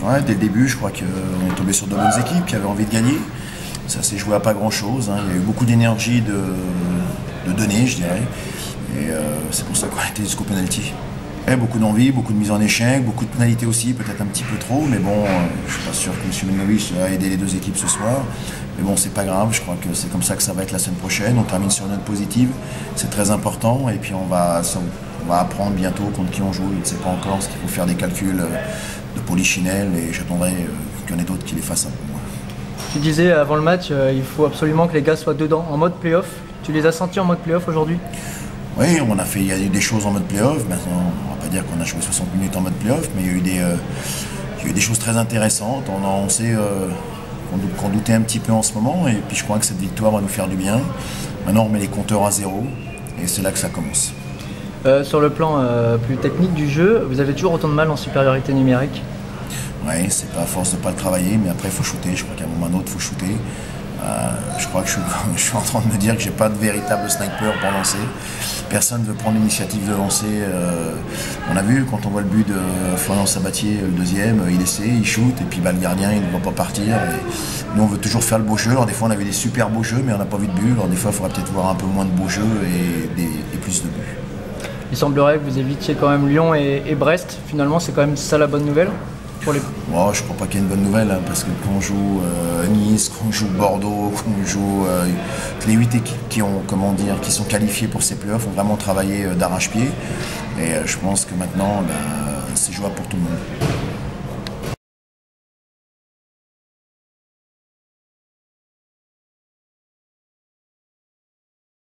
Ouais, dès le début, je crois qu'on est tombé sur de bonnes équipes qui avaient envie de gagner. Ça s'est joué à pas grand-chose. Il y a eu beaucoup d'énergie de donner, je dirais. Et c'est pour ça qu'on a été jusqu'au penalty. Et beaucoup d'envie, beaucoup de mise en échec, beaucoup de pénalités aussi, peut-être un petit peu trop. Mais bon, je suis pas sûr que M. Milanovic a aidé les deux équipes ce soir. Mais bon, c'est pas grave. Je crois que c'est comme ça que ça va être la semaine prochaine. On termine sur une note positive. C'est très important. Et puis on va apprendre bientôt contre qui on joue. Je ne sais pas encore, parce qu'il faut faire des calculs de polichinelle. Et j'attendrai qu'il y en ait d'autres qui les fassent un peu moins. Tu disais avant le match, il faut absolument que les gars soient dedans, en mode play-off. Tu les as sentis en mode play-off aujourd'hui? Oui, il y a eu des choses en mode play-off. Maintenant, on ne va pas dire qu'on a joué 60 minutes en mode play-off, mais il y a eu des choses très intéressantes. On sait qu'on doutait un petit peu en ce moment, et puis je crois que cette victoire va nous faire du bien. Maintenant, on met les compteurs à zéro, et c'est là que ça commence. Sur le plan plus technique du jeu, vous avez toujours autant de mal en supériorité numérique? Oui, c'est pas à force de ne pas le travailler, mais après il faut shooter. Je crois qu'à un moment ou à un autre, il faut shooter. Je crois que je suis en train de me dire que j'ai pas de véritable sniper pour lancer. Personne ne veut prendre l'initiative de lancer. On a vu quand on voit le but de Florian Sabatier, le deuxième, il essaie, il shoot, et puis le gardien il ne va pas partir. Et nous on veut toujours faire le beau jeu. Alors des fois on avait des super beaux jeux, mais on n'a pas vu de but. Alors des fois il faudrait peut-être voir un peu moins de beaux jeux et plus de buts. Il semblerait que vous évitiez quand même Lyon et Brest. Finalement, c'est quand même ça la bonne nouvelle pour les... Oh, je ne crois pas qu'il y ait une bonne nouvelle, parce que quand on joue Nice, quand on joue Bordeaux, quand on joue les 8 équipes qui sont qualifiées pour ces playoffs ont vraiment travaillé d'arrache-pied. Et je pense que maintenant, c'est jouable pour tout le monde.